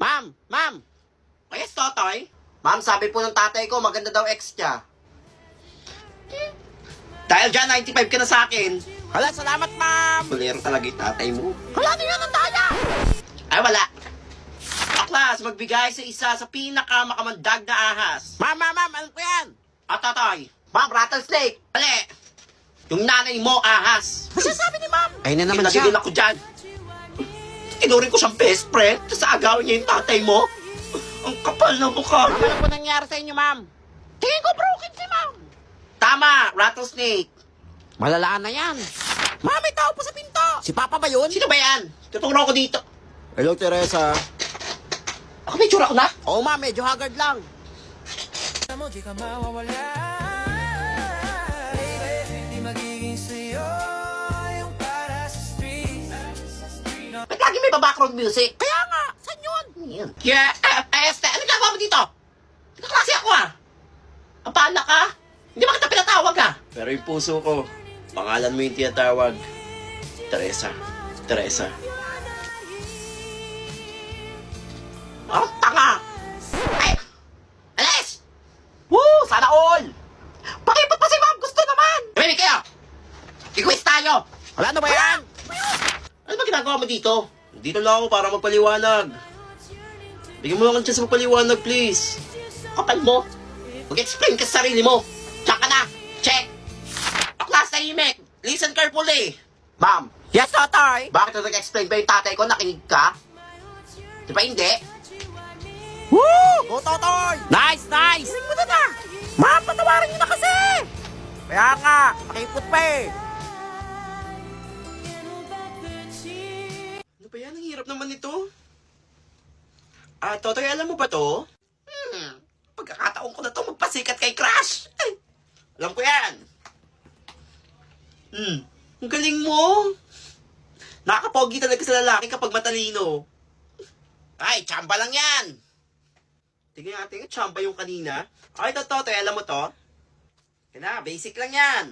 Ma'am! Yes, Totoy? Ma'am, sabi po ng tatay ko, maganda daw ex niya. Dahil dyan, 95 ka na sa akin. Hala, salamat, ma'am! Kulero talaga yung tatay mo. Hala, tingnan ng taya! Ay, wala. Aklas, magbigay sa isa sa pinakamakamandag na ahas. Ma'am, alam ko yan! At Totoy, Ma'am, rattlesnake. Dali. Yung nanay mo, ahas. Ano sabi ni ma'am? Ay na naman Pinagigil siya. ako dyan. Tinurin ko siyang best friend, tapos agawin niya yung tatay mo. Ang kapal na mukha. Ma'am, ano po nangyari sa inyo, ma'am? Tingin ko broken si ma'am. Tama, rattlesnake. Malalaan na yan. Ma'am, may tao po sa pinto. Si Papa ba yun? Sino ba yan? Tuturo ko dito. Hello, Teresa. Ako may tsura ko na. Oo, ma'am, medyo haggard lang. Ba't lagi may background music? Kaya nga, saan yun? Yan. Yeah, este, ano ginagawa mo dito? Hindi ka klase ako ah. Kapala ka? Hindi ba kita pinatawag ah? Pero yung puso ko, pangalan mo yung tinatawag. Teresa. Teresa. Oh, tanga! Ay! Alis! Woo! Sana all! Pakipot pa si ma'am! Gusto naman! Tumimik kayo! I-quiz tayo! Wala na ba yan? Ano ba ginagawa mo dito? Dito lang ako para magpaliwanag. Bigyan mo lang chance magpaliwanag, please. Kapal mo. Mag-explain ka sa sarili mo. Diyan ka na. Check. Aklas na himik. Listen carefully. Ma'am, Yes, Totoy. bakit nag-explain ba yung tatay ko? Nakinig ka? Di ba hindi? Woo! Go, Totoy! Nice! Tingin mo na! Ma'am, patawarin niyo na kasi! Kaya nga, pakipot pa eh. Ano ba yan? Ang hirap naman ito. Totoy, alam mo ba to? Pagkakataon ko na to magpasikat kay Crush. Ay, alam ko yan. Ang galing mo. Nakakapogi talaga sa lalaki kapag matalino. Ay, tsamba lang yan. Tingnan natin, tsamba yung kanina. Ay, Totoy, alam mo to? Yan na, basic lang yan.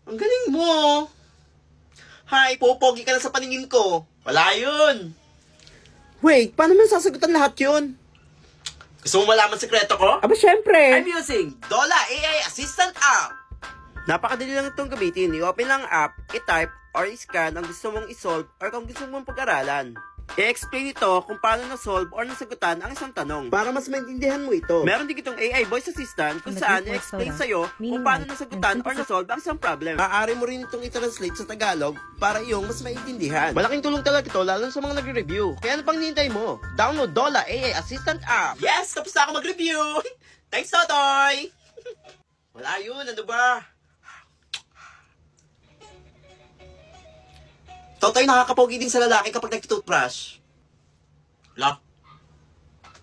Ang galing mo. Hay, popogi ka na sa paningin ko. Wala yun. Wait, paano mo sasagutan lahat yun? Gusto mo malaman sekreto ko? Aba, syempre. I'm using Dola AI Assistant App. Napakadali lang itong gamitin. I-open lang ang app, i-type, or i-scan ang gusto mong i-solve or kung gusto mong pag-aralan. I-explain ito kung paano na-solve or nasagutan ang isang tanong. Para mas maintindihan mo ito. Meron din itong AI Voice Assistant kung saan i-explain sa'yo kung paano nasagutan or na-solve ang isang problem. Maaari mo rin itong i-translate sa Tagalog para iyong mas maintindihan. Malaking tulong talaga ito lalo sa mga nagre-review. Kaya ano pang nihintay mo? Download Dola AI Assistant App. Yes! Tapos na ako mag-review! Thanks, Totoy! Wala yun, ano ba? Totoy, nakakapogi din sa lalaki kapag nag-toothbrush. Wala.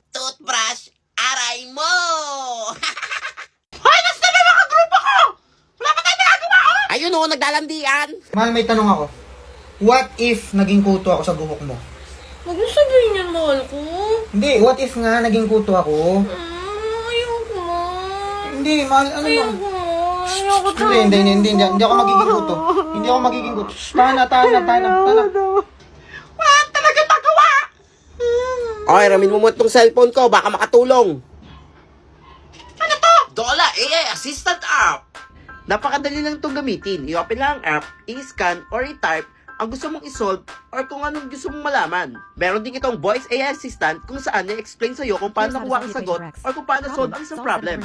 Toothbrush, aray mo! Hoy, nasa na mga grupo ko! Wala pa tayo nagagawa, oh! Ayun o, naglalandian. Mahal, may tanong ako. What if naging kuto ako sa buhok mo? Huwag mo sabihin yan, mahal ko. Hindi, what if nga naging kuto ako? Ayoko mo. Hindi, mahal, ano lang. Ayoko. Ayoko Hindi ako magiging kuto. Hindi ako magiging kuto. Shh, tahan na. Wala talaga magawa! Okay, ramin mo itong cellphone ko, baka makatulong. Ano to? Dola AI Assistant App. Napakadali lang itong gamitin. I-open lang ang app, i-scan or i-type ang gusto mong i-solve or kung anong gusto mong malaman. Meron din itong Voice AI Assistant kung saan i-explain sa'yo kung paano nakuha ang sagot or kung paano solve ang isang problem.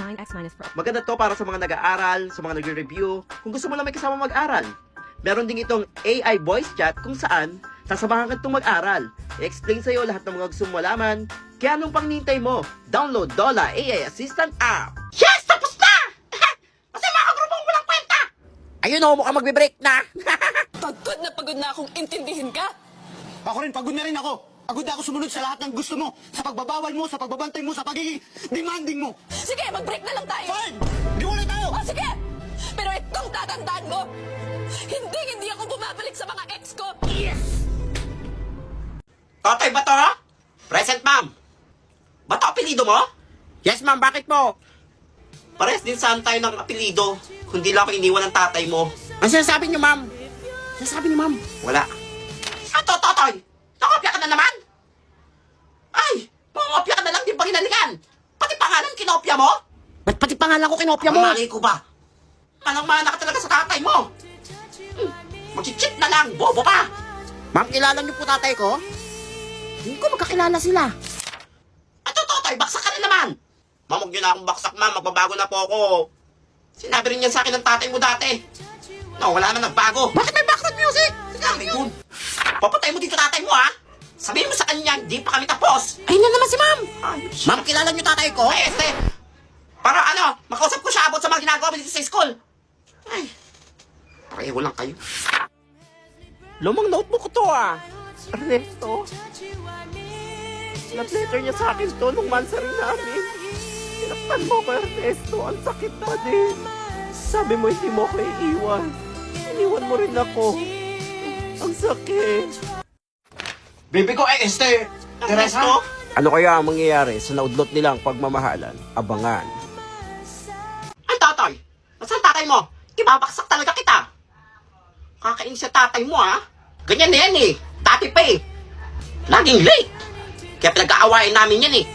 Maganda to para sa mga nag-aaral, sa mga nagre-review, kung gusto mo lang may kasama mag-aral. Meron din itong AI Voice Chat kung saan sasamahan ka itong mag-aral. I-explain sa'yo lahat ng mga gusto mong malaman. Kaya anong pang nintay mo? Download Dola AI Assistant App. Yes! Tapos na! Kasi mga kagrupong walang kwenta! Ayun o, mukhang magbe-break na. Pagod na akong intindihin ka. Ako rin, pagod na rin ako. Pagod na ako sumunod sa lahat ng gusto mo. Sa pagbabawal mo, sa pagbabantay mo, sa pagiging demanding mo. Sige, mag-break na lang tayo. Fine! Di ulit tayo! Oh, sige! Pero itong tatandaan mo, hindi ako bumabalik sa mga ex ko. Yes! Totoy ba to? Present, ma'am. Ba to apelido mo? Yes, ma'am, bakit po? Pares din saan tayo ng apelido. Kundi lang ako iniwan ng tatay mo. Ang sinasabi niyo, ma'am? Nasabi ni ma'am. Wala. Ato, Totoy! Nakopya ka na naman? Ay! Mangopya ka na lang din ba ginalingan? Pati pangalan kinopya mo? Ba't pati pangalan ko kinopya mo? Mali ko ba? Manang-mana ka talaga sa tatay mo! Mag-cheat na lang! Bobo ka! Ma'am, kilala niyo po tatay ko? Hindi ko magkakilala sila. Ato, Totoy! Baksak ka na naman! Ma'am, huwag niyo na akong baksak, ma'am. Magbabago na po ako. Sinabi rin yan sa akin ng tatay mo dati. No, wala naman nagbago. Bakit may background music? Sige, yun. Papatay mo dito tatay mo, ha? Sabihin mo sa kanya, di pa kami tapos. Ayun na naman si ma'am. Ay, Ma'am, kilala niyo tatay ko? Ay, para ano, makausap ko siya about sa mga ginagawa mo dito sa school. Ay, pareho lang kayo. Lumang notebook ko to ah. Ernesto. Love letter niya sa akin to nung mansari namin. Sinaktan mo ko, Ernesto. Ang sakit pa din. Sabi mo hindi mo ko iiwan. Iniwan mo rin ako. Ang sakit. Baby ko, Teresa? Ano kaya ang mangyayari sa naudlot nilang pagmamahalan? Abangan. Ang tatay? Nasaan tatay mo? Kibabaksak talaga kita. Kakain sa tatay mo, ha? Ganyan na yan, eh. Dati pa, eh. Laging late. Kaya pinag-aawayan namin yan, eh.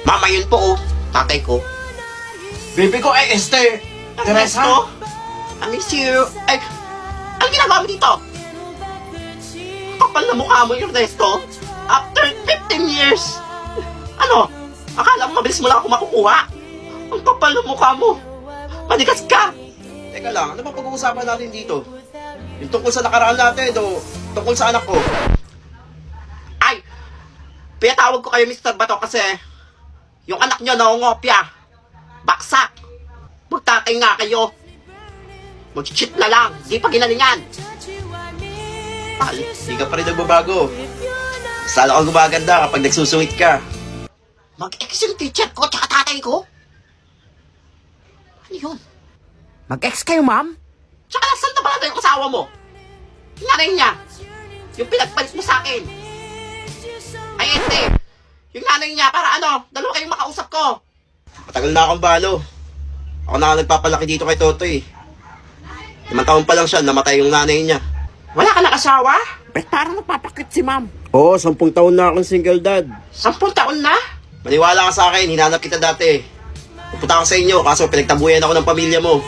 Mama, yun po, oh. Tatay ko. Baby ko, Ernesto? I miss you. Ay, ano ginagawa mo dito? Kapal na mukha mo, Ernesto. After 15 years. Ano? Akala mo mabilis mo lang ako makukuha? Ang kapal na mukha mo. Manigas ka. Teka lang, ano ba pag-uusapan natin dito? Yung tungkol sa nakaraan natin o tungkol sa anak ko? Ay, pinatawag ko kayo, Mr. Bato, kasi yung anak nyo naungopya. Baksak. Magtatay nga kayo. Mag-cheat na lang. Di pa ginalingan. Ay, hindi ka pa rin nagbabago. Sala kang gumaganda kapag nagsusungit ka. Mag-ex yung teacher ko tsaka tatay ko. Ano yun? Mag-ex kayo, ma'am? Tsaka nasaan na ba yung asawa mo? Yung nanay niya. Yung pinagpalit mo sa akin. Ay, ente. Yung nanay niya, para ano, dalawa kayong makausap ko. Matagal na akong balo. Ako na nagpapalaki dito kay Totoy. 5 taon pa lang siya, namatay yung nanay niya. Wala ka ng asawa? Ba't parang napapakit si ma'am? Oo, 10 taon na akong single dad. 10 taon na? Maniwala ka sa akin, hinanap kita dati. Pupunta ako sa inyo, kaso pinagtabuyan ako ng pamilya mo.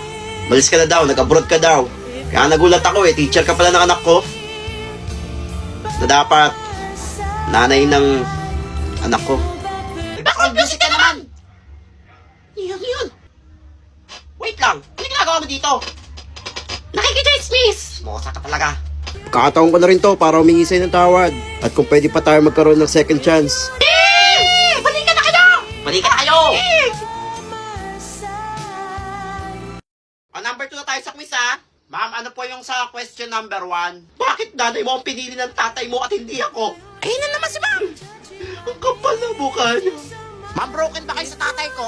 Malis ka na daw, nag-abroad ka daw. Kaya nagulat ako teacher ka pala ng anak ko. Na dapat, nanay ng anak ko. May background music ka naman! Yun. Wait lang, ano ginagawa mo dito? Nakikita-dismiss! Mosa ka talaga. Kakataon ko na rin to para humingi sa'yo ng tawad. At kung pwede pa tayo magkaroon ng second chance. Balikan na kayo! Balikan na kayo! O, number 2 na tayo sa quiz, ha? Ma'am, ano po yung sa question number 1? Bakit nanay mo ang pinili ng tatay mo at hindi ako? Ayun na naman si ma'am. Ang kapal na mukha niyo. Ma'am, broken ba kayo sa tatay ko?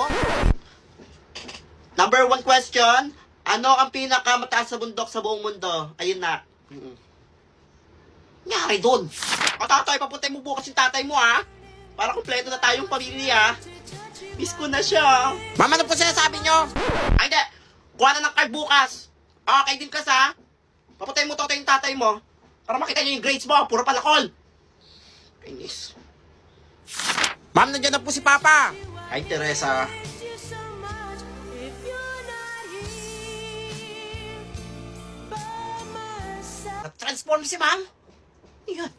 Number 1 question. Ano ang pinakamataas na bundok sa buong mundo? Ayun na. Nangyari dun. O, tatay, papuntay mo bukas yung tatay mo, ha? Para kumpleto na tayong pamilya. Miss ko na siya. Ma'am, ano po sinasabi nyo? Ay, hindi. Kuha na ng card bukas. Okay din ka sa. Paputay mo to yung tatay mo. Para makita niyo yung grades mo. Puro palakol. Kainis. Ma'am, nandiyan na po si Papa. Hi, Teresa. Nag-transform si ma'am. Yan.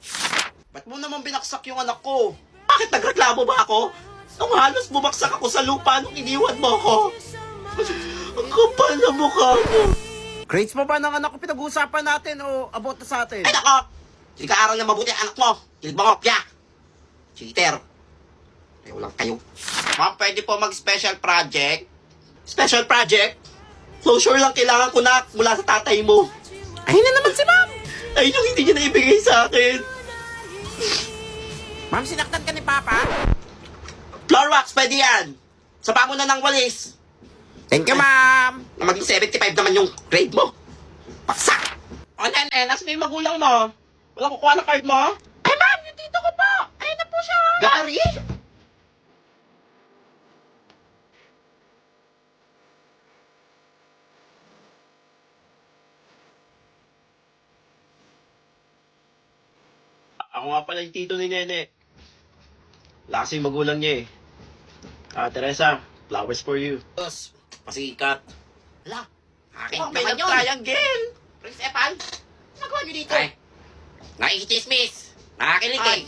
Ba't mo naman binaksak yung anak ko? Bakit nagreklamo ba ako? Nung halos bumagsak ako sa lupa nung iniwan mo ako. Ang kapal na mukha mo. Grades mo ba ng anak ko pinag-uusapan natin o about na sa atin? Ay, nako! Hindi ka aral na mabuti ang anak mo. Hindi mo kopya. Cheater. Ayaw lang kayo. Ma'am, pwede po mag-special project? Special project? Closure lang kailangan ko na mula sa tatay mo. Ayun na naman si ma'am. Ayun yung hindi niya naibigay sa akin. Ma'am, sinaktan ka ni Papa? Floor wax, pwede yan. Saba mo na ng walis. Thank you, ma'am. Na maging 75 naman yung grade mo. Paksak! O, nene, nasa na yung magulang mo? Wala kukuha ng card mo? Ay, ma'am, yung tito ko po. Ayun na po siya. Gary? Ako nga pala yung tito ni Nene. Wala kasing magulang niya eh. Teresa, flowers for you. Boss, pasikat. Ala, akin Oh, may naman love yun. triangle! Prince Epan, nagawa niyo dito? Ay. Nakikichismis. Nakakilig eh.